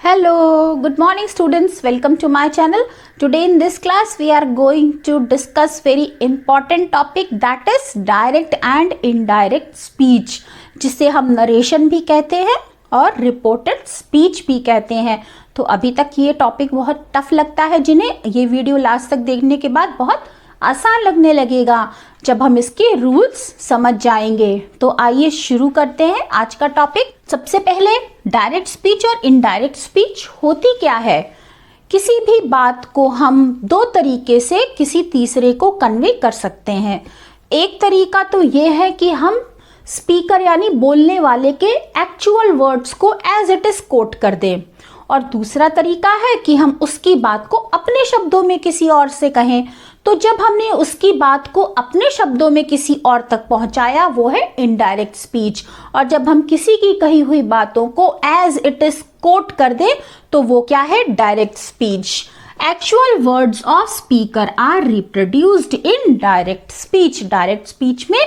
Hello, good morning students. Welcome to my channel. Today in this class we are going to discuss very important topic that is direct and indirect speech, जिसे हम narration भी कहते हैं और reported speech भी कहते हैं। तो अभी तक ये टॉपिक बहुत टफ लगता है, जिन्हें ये वीडियो लास्ट तक देखने के बाद बहुत आसान लगने लगेगा जब हम इसके रूल्स समझ जाएंगे। तो आइए शुरू करते हैं आज का टॉपिक। सबसे पहले डायरेक्ट स्पीच और इनडायरेक्ट स्पीच होती क्या है। किसी भी बात को हम दो तरीके से किसी तीसरे को कन्वे कर सकते हैं। एक तरीका तो ये है कि हम स्पीकर यानी बोलने वाले के एक्चुअल वर्ड्स को एज इट इज कोट कर दें, और दूसरा तरीका है कि हम उसकी बात को अपने शब्दों में किसी और से कहें। तो जब हमने उसकी बात को अपने शब्दों में किसी और तक पहुंचाया वो है इनडायरेक्ट स्पीच, और जब हम किसी की कही हुई बातों को एज इट इज कोट कर दें तो वो क्या है, direct speech. Actual words of speaker are reproduced in direct speech. Direct speech में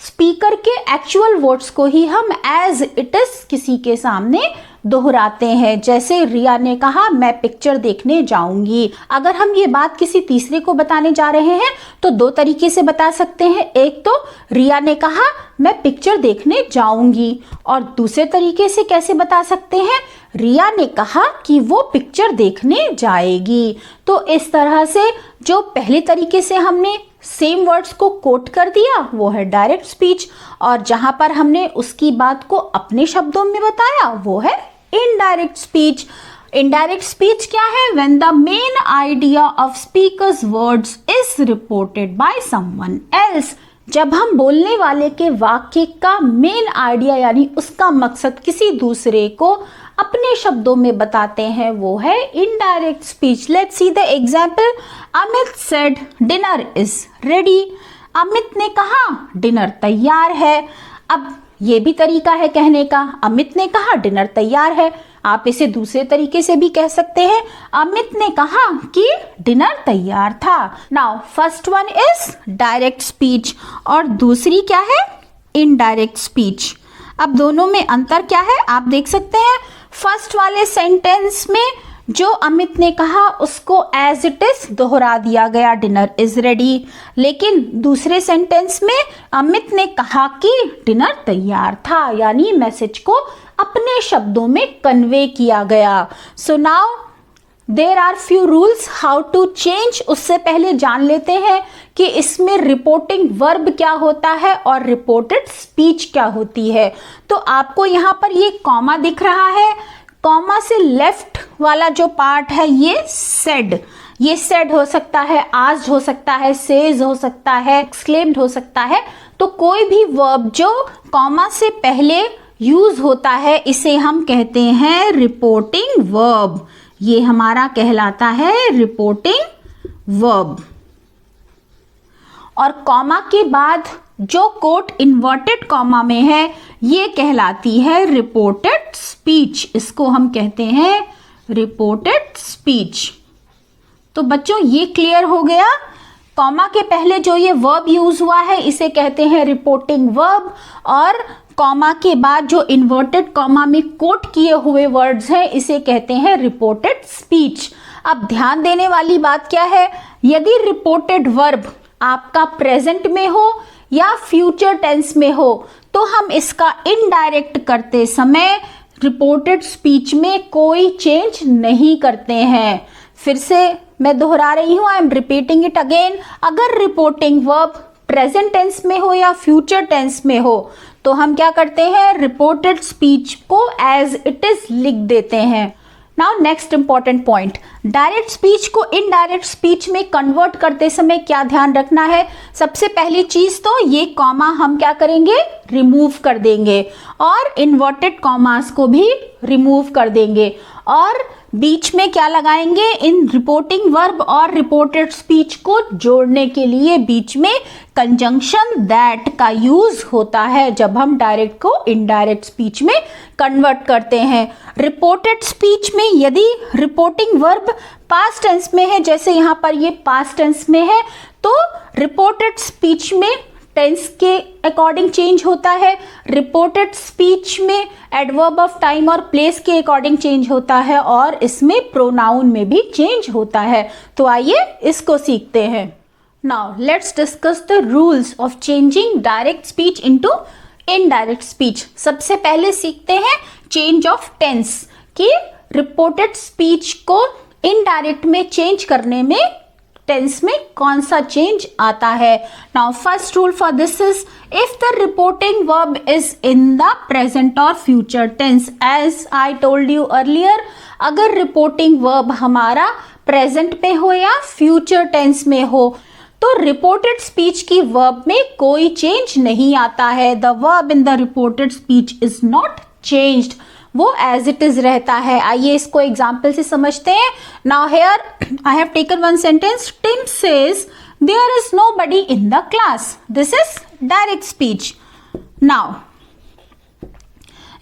स्पीकर के एक्चुअल वर्ड्स को ही हम एज इट इज किसी के सामने दोहराते हैं। जैसे रिया ने कहा मैं पिक्चर देखने जाऊंगी। अगर हम ये बात किसी तीसरे को बताने जा रहे हैं तो दो तरीके से बता सकते हैं। एक तो रिया ने कहा मैं पिक्चर देखने जाऊंगी, और दूसरे तरीके से कैसे बता सकते हैं, रिया ने कहा कि वो पिक्चर देखने जाएगी। तो इस तरह से जो पहले तरीके से हमने सेम वर्ड्स को कोट कर दिया वो है डायरेक्ट स्पीच, और जहां पर हमने उसकी बात को अपने शब्दों में बताया वो है इनडायरेक्ट स्पीच। इनडायरेक्ट स्पीच क्या है, when the main idea of speakers words is reported by someone else. जब हम बोलने वाले के वाक्य का मेन आइडिया यानी उसका मकसद किसी दूसरे को अपने शब्दों में बताते हैं वो है indirect speech. Let's see the example. Amit said dinner is ready. Amit ने कहा डिनर तैयार है। अब ये भी तरीका है कहने का, अमित ने कहा डिनर तैयार है। आप इसे दूसरे तरीके से भी कह सकते हैं, अमित ने कहा कि डिनर तैयार था। Now first one is direct speech और दूसरी क्या है, इनडायरेक्ट स्पीच। अब दोनों में अंतर क्या है आप देख सकते हैं। फर्स्ट वाले सेंटेंस में जो अमित ने कहा उसको एज इट इज दोहरा दिया गया, डिनर इज रेडी। लेकिन दूसरे सेंटेंस में अमित ने कहा कि डिनर तैयार था, यानी मैसेज को अपने शब्दों में कन्वे किया गया। So now there are few rules how to change. उससे पहले जान लेते हैं कि इसमें रिपोर्टिंग वर्ब क्या होता है और रिपोर्टेड स्पीच क्या होती है। तो आपको यहाँ पर ये कॉमा दिख रहा है, कॉमा से लेफ्ट वाला जो पार्ट है ये सेड। ये सेड हो सकता है, आज हो सकता है, सेज हो सकता है, एक्सक्लेम्ड हो सकता है। तो कोई भी वर्ब जो कॉमा से पहले यूज होता है इसे हम कहते हैं रिपोर्टिंग वर्ब। ये हमारा कहलाता है रिपोर्टिंग वर्ब। और कॉमा के बाद जो कोट इन्वर्टेड कॉमा में है ये कहलाती है रिपोर्टेड स्पीच। इसको हम कहते हैं रिपोर्टेड स्पीच। तो बच्चों ये क्लियर हो गया, कॉमा के पहले जो ये वर्ब यूज हुआ है इसे कहते हैं रिपोर्टिंग वर्ब, और कॉमा के बाद जो इन्वर्टेड कॉमा में कोट किए हुए वर्ड्स हैं इसे कहते हैं रिपोर्टेड स्पीच। अब ध्यान देने वाली बात क्या है, यदि रिपोर्टेड वर्ब आपका प्रेजेंट में हो या फ्यूचर टेंस में हो तो हम इसका इनडायरेक्ट करते समय रिपोर्टेड स्पीच में कोई चेंज नहीं करते हैं। फिर से मैं दोहरा रही हूं, I am repeating it again. अगर रिपोर्टिंग वर्ब प्रेजेंट टेंस में हो या फ्यूचर टेंस में हो तो हम क्या करते हैं, रिपोर्टेड स्पीच को एज इट इज लिख देते हैं। Now next important point, direct speech को इनडायरेक्ट स्पीच में कन्वर्ट करते समय क्या ध्यान रखना है। सबसे पहली चीज तो ये कॉमा हम क्या करेंगे, रिमूव कर देंगे, और इन्वर्टेड कॉमास को भी रिमूव कर देंगे, और बीच में क्या लगाएंगे, इन रिपोर्टिंग वर्ब और रिपोर्टेड स्पीच को जोड़ने के लिए बीच में कंजंक्शन दैट का यूज होता है जब हम डायरेक्ट को इनडायरेक्ट स्पीच में कन्वर्ट करते हैं। रिपोर्टेड स्पीच में यदि रिपोर्टिंग वर्ब पास्ट टेंस में है, जैसे यहाँ पर ये पास्ट टेंस में है, तो रिपोर्टेड स्पीच में टेंस के अकॉर्डिंग चेंज होता है, रिपोर्टेड स्पीच में एडवर्ब ऑफ टाइम और प्लेस के अकॉर्डिंग चेंज होता है, और इसमें प्रोनाउन में भी चेंज होता है। तो आइए इसको सीखते हैं। Now let's discuss the rules of changing direct speech into indirect speech. सबसे पहले सीखते हैं चेंज ऑफ टेंस, कि रिपोर्टेड स्पीच को इनडायरेक्ट में चेंज करने में टेंस में कौन सा चेंज आता है। Now first rule for this is if the reporting verb is in the present और future tense. As I told you earlier, अगर रिपोर्टिंग वर्ब हमारा प्रेजेंट में हो या फ्यूचर टेंस में हो तो रिपोर्टेड स्पीच की वर्ब में कोई चेंज नहीं आता है। The verb in the reported speech is not changed, वो एज इट इज रहता है। आइए इसको एग्जाम्पल से समझते हैं। Now here I have taken one sentence, Tim says there is nobody in the class. This is direct speech. Now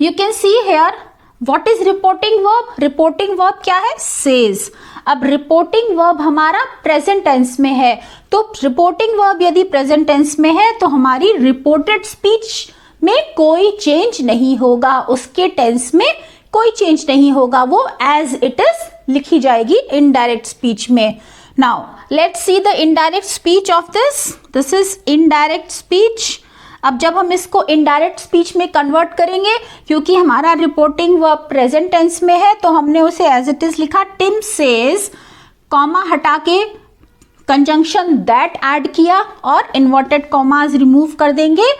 you can see here what is reporting verb. Reporting verb क्या है? Says. अब reporting verb हमारा present tense में है, तो reporting verb यदि present tense में है तो हमारी रिपोर्टेड स्पीच में कोई चेंज नहीं होगा, उसके टेंस में कोई चेंज नहीं होगा, वो एज इट इज लिखी जाएगी इनडायरेक्ट स्पीच में। Now let's see the indirect speech of this is indirect speech. अब जब हम इसको इनडायरेक्ट स्पीच में कन्वर्ट करेंगे, क्योंकि हमारा रिपोर्टिंग वर्ब प्रेजेंट टेंस में है तो हमने उसे एज इट इज लिखा टिम सेज, कॉमा हटा के कंजंक्शन दैट ऐड किया और इन्वर्टेड कॉमास रिमूव कर देंगे।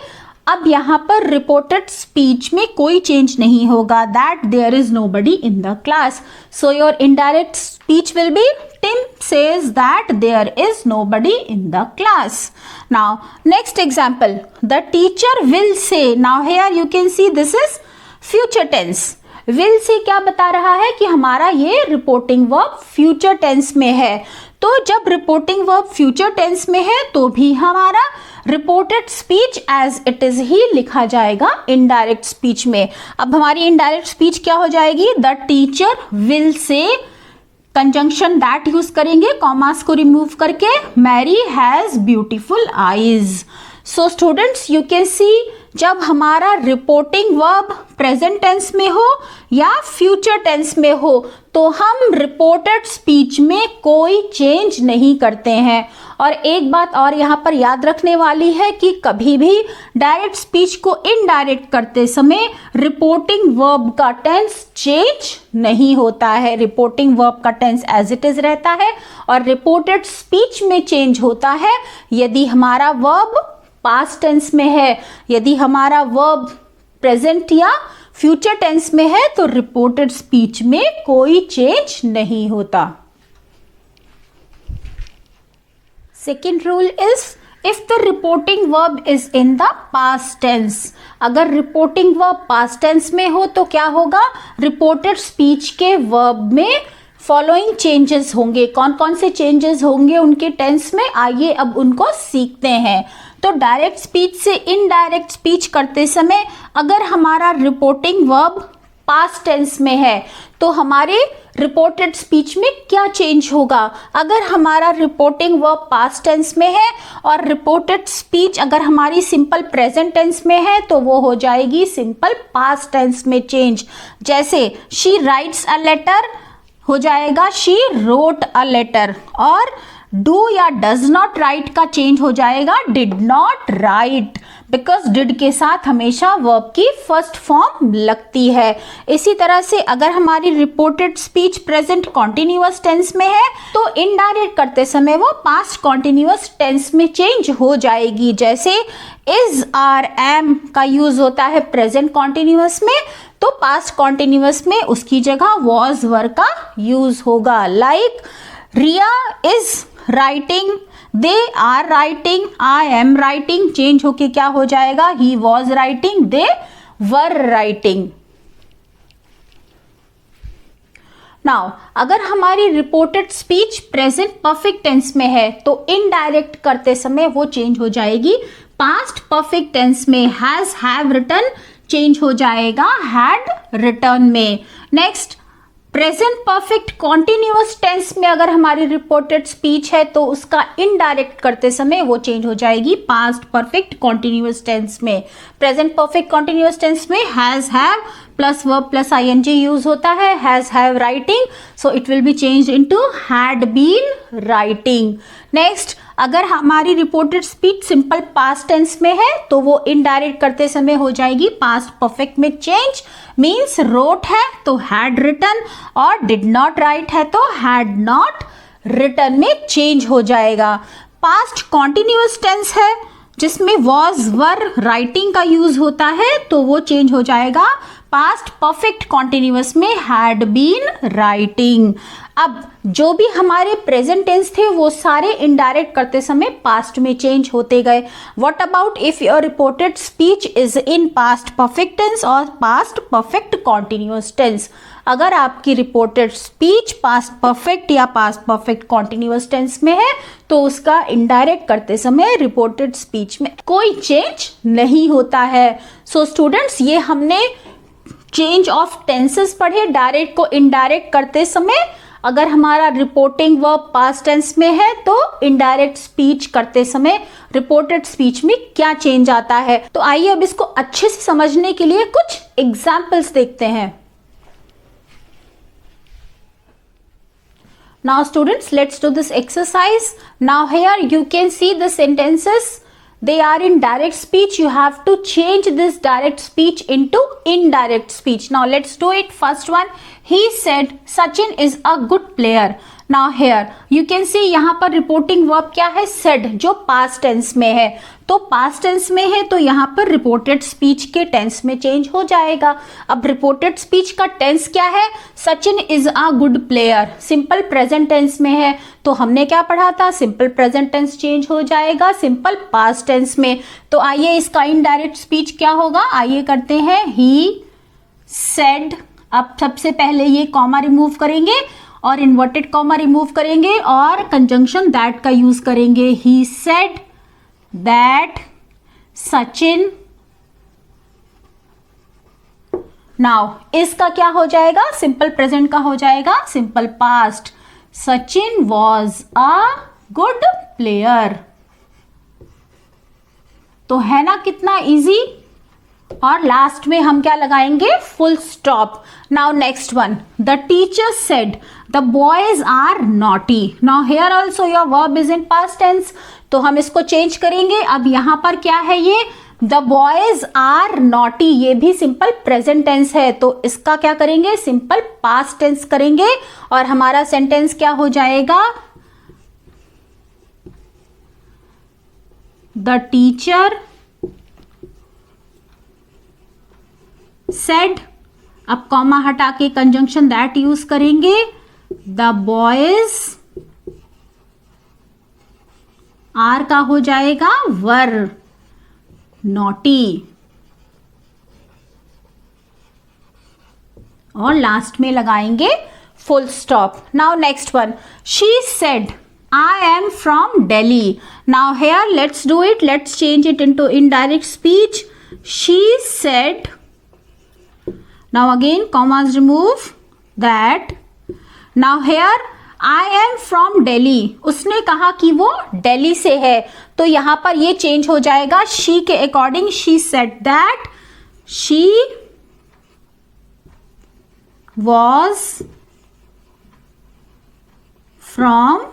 अब यहाँ पर रिपोर्टेड स्पीच में कोई चेंज नहीं होगा, that there is nobody in the class. So your indirect speech will be Tim says that there is nobody in the class. Now next example, the teacher will say. Now here you can see this is future tense. Will say क्या बता रहा है कि हमारा ये reporting verb future tense में है। तो जब रिपोर्टिंग वर्ब फ्यूचर टेंस में है तो भी हमारा reported speech as it is ही लिखा जाएगा इनडायरेक्ट स्पीच में। अब हमारी इनडायरेक्ट स्पीच क्या हो जाएगी? The teacher will say, conjunction that use करेंगे कॉमास को रिमूव करके, Mary has beautiful eyes. So students you can see, जब हमारा रिपोर्टिंग वर्ब प्रेजेंट टेंस में हो या फ्यूचर टेंस में हो तो हम रिपोर्टेड स्पीच में कोई चेंज नहीं करते हैं। और एक बात और यहाँ पर याद रखने वाली है कि कभी भी डायरेक्ट स्पीच को इनडायरेक्ट करते समय रिपोर्टिंग वर्ब का टेंस चेंज नहीं होता है। रिपोर्टिंग वर्ब का टेंस एज इट इज रहता है और रिपोर्टेड स्पीच में चेंज होता है यदि हमारा वर्ब पास्ट टेंस में है। यदि हमारा वर्ब प्रेजेंट या फ्यूचर टेंस में है तो रिपोर्टेड स्पीच में कोई चेंज नहीं होता। Second rule is if the reporting verb is in the past tense. अगर रिपोर्टिंग वर्ब पास्ट टेंस में हो तो क्या होगा? रिपोर्टेड स्पीच के वर्ब में फॉलोइंग चेंजेस होंगे। कौन कौन से चेंजेस होंगे उनके टेंस में, आइए अब उनको सीखते हैं। तो डायरेक्ट स्पीच से इनडायरेक्ट स्पीच करते समय अगर हमारा रिपोर्टिंग वर्ब पास्ट टेंस में है तो हमारे रिपोर्टेड स्पीच में क्या चेंज होगा? अगर हमारा रिपोर्टिंग वर्ब पास्ट टेंस में है और रिपोर्टेड स्पीच अगर हमारी सिंपल प्रेजेंट टेंस में है तो वो हो जाएगी सिंपल पास्ट टेंस में चेंज। जैसे शी राइट्स अ लेटर हो जाएगा शी रोट अ लेटर, और डू या डज नॉट राइट का चेंज हो जाएगा did not right, because did के साथ हमेशा वर्ब की फर्स्ट फॉर्म लगती है। इसी तरह से अगर हमारी reported speech present continuous tense में है तो इनडायरेक्ट करते समय वो पास्ट कॉन्टिन्यूअस टेंस में चेंज हो जाएगी। जैसे इज आर एम का यूज होता है प्रेजेंट कॉन्टिन्यूअस में, तो पास्ट कॉन्टिन्यूअस में उसकी जगह वॉज वर का यूज होगा। Like Riya is writing, they are writing, I am writing change होके क्या हो जाएगा? He was writing, they were writing. Now अगर हमारी reported speech present perfect tense में है तो इनडायरेक्ट करते समय वो चेंज हो जाएगी पास्ट परफेक्ट टेंस में। हैज हैव रिटन चेंज हो जाएगा हैड रिटर्न में। Next present perfect continuous tense में अगर हमारी रिपोर्टेड स्पीच है तो उसका इनडायरेक्ट करते समय वो चेंज हो जाएगी पास्ट परफेक्ट कॉन्टिन्यूअस टेंस में। प्रेजेंट परफेक्ट कॉन्टिन्यूअस टेंस में has have plus verb plus ING use होता है, has have writing, so it will be change into had been writing. Next, अगर हमारी reported speech simple past tense में है तो वो इनडायरेक्ट करते समय हो जाएगी पास्ट परफेक्ट में चेंज। मीन्स रोट है तो हैड रिटन और डिड नॉट राइट है तो हैड नॉट रिटन में चेंज हो जाएगा। पास्ट कॉन्टिन्यूअस टेंस है जिसमें वॉज वर राइटिंग का यूज होता है तो वो चेंज हो जाएगा पास्ट परफेक्ट कॉन्टिन्यूअस में हैड बीन राइटिंग। अब जो भी हमारे प्रेजेंट टेंस थे वो सारे इनडायरेक्ट करते समय पास्ट में चेंज होते गए। What about if your reported speech is in past perfect tense और पास्ट परफेक्ट कॉन्टिन्यूअस टेंस? अगर आपकी रिपोर्टेड स्पीच पास्ट परफेक्ट या पास्ट परफेक्ट कॉन्टिन्यूअस टेंस में है तो उसका इनडायरेक्ट करते समय रिपोर्टेड स्पीच में कोई चेंज नहीं होता है। सो स्टूडेंट्स, ये हमने चेंज ऑफ टेंसेस पढ़े डायरेक्ट को इनडायरेक्ट करते समय। अगर हमारा रिपोर्टिंग वर्ब पास्ट टेंस में है तो इनडायरेक्ट स्पीच करते समय रिपोर्टेड स्पीच में क्या चेंज आता है। तो आइए अब इसको अच्छे से समझने के लिए कुछ एग्जाम्पल्स देखते हैं। Now students, let's do this exercise. Now here you can see the sentences. They are in direct speech. You have to change this direct speech into indirect speech. Now let's do it. First one, he said Sachin is a good player. Now here you can see यहाँ पर reporting verb क्या है? said, जो past tense में है। तो past tense में है तो यहाँ पर रिपोर्टेड स्पीच के टेंस में चेंज हो जाएगा। अब रिपोर्टेड स्पीच का टेंस क्या है? Sachin is a good player. Simple present tense में है तो हमने क्या पढ़ा था? सिंपल प्रेजेंट टेंस चेंज हो जाएगा सिंपल पास्ट टेंस में। तो आइए इसका इनडायरेक्ट स्पीच क्या होगा, आइए करते हैं। ही सेड, अब सबसे पहले ये कॉमा रिमूव करेंगे और इन्वर्टेड कॉमा रिमूव करेंगे और कंजंक्शन दैट का यूज करेंगे। He said that Sachin. Now इसका क्या हो जाएगा? सिंपल प्रेजेंट का हो जाएगा simple past. Sachin was a good player. तो है ना कितना इजी। और लास्ट में हम क्या लगाएंगे? Full stop. Now next one, the teacher said the boys are naughty. Now here also your verb is in past tense तो हम इसको चेंज करेंगे। अब यहां पर क्या है? ये द बॉयज आर नॉटी, ये भी सिंपल प्रेजेंट टेंस है तो इसका क्या करेंगे? सिंपल पास्ट टेंस करेंगे और हमारा सेंटेंस क्या हो जाएगा? द टीचर सेड, अब कॉमा हटा के कंजंक्शन दैट यूज करेंगे। द बॉयज आर का हो जाएगा वर नॉटी और लास्ट में लगाएंगे full stop. Now next one, she said I am from Delhi. Now here let's do it. Let's change it into indirect speech. She said, now again commas remove that. Now here I am from Delhi. उसने कहा कि वो दिल्ली से है तो यहां पर ये चेंज हो जाएगा she के according. she said that she was from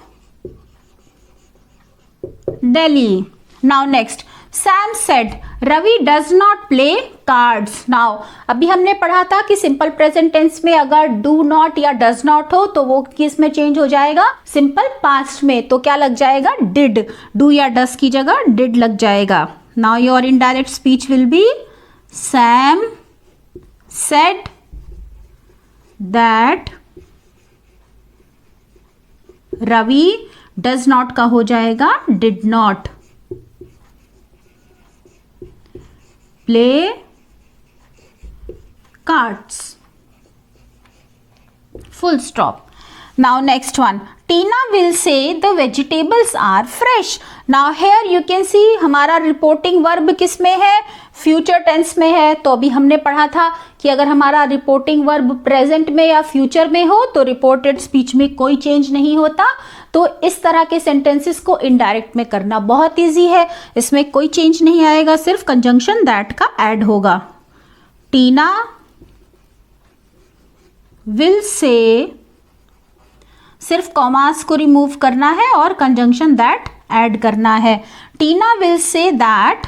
Delhi. Now next, Sam said Ravi does not play cards. Now अभी हमने पढ़ा था कि सिंपल प्रेजेंट टेंस में अगर डू नॉट या डज नॉट हो तो वो किस में चेंज हो जाएगा? सिंपल पास्ट में। तो क्या लग जाएगा? डिड। डू या डस की जगह डिड लग जाएगा। Now your indirect speech will B Sam said that Ravi does not का हो जाएगा did not play cards. Full stop. Now next one, Tina will say the vegetables are fresh. Now here you can सी हमारा reporting verb किस में है, future tense में है। तो अभी हमने पढ़ा था कि अगर हमारा रिपोर्टिंग वर्ब प्रेजेंट में या फ्यूचर में हो तो रिपोर्टेड स्पीच में कोई चेंज नहीं होता। तो इस तरह के सेंटेंसेस को इनडायरेक्ट में करना बहुत इजी है, इसमें कोई चेंज नहीं आएगा, सिर्फ कंजंक्शन दैट का ऐड होगा। टीना विल से, सिर्फ कॉमास को रिमूव करना है और कंजंक्शन दैट ऐड करना है। Tina will say that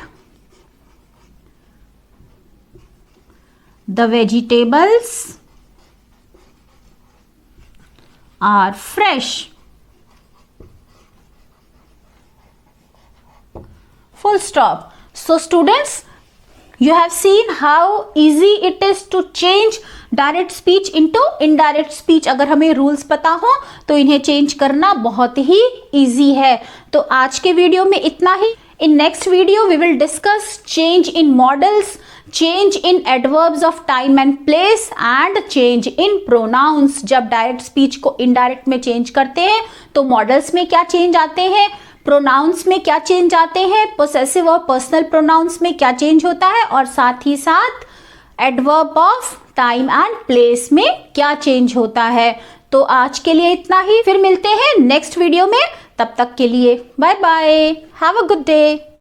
the vegetables are fresh. Full stop. So students, you have seen how easy it is to change direct speech into indirect speech। अगर हमें रूल्स पता हो तो इन्हें चेंज करना बहुत ही इजी है। तो आज के वीडियो में इतना ही। In next video we will discuss change in modals, change in adverbs of time and place and change in pronouns। जब डायरेक्ट स्पीच को इनडायरेक्ट में चेंज करते हैं तो मॉडल्स में क्या चेंज आते हैं, प्रोनाउंस में क्या चेंज आते हैं, पोसेसिव और पर्सनल प्रोनाउंस में क्या चेंज होता है, और साथ ही साथ adverb of time and place में क्या चेंज होता है। तो आज के लिए इतना ही, फिर मिलते हैं नेक्स्ट वीडियो में। तब तक के लिए bye bye, have a good day.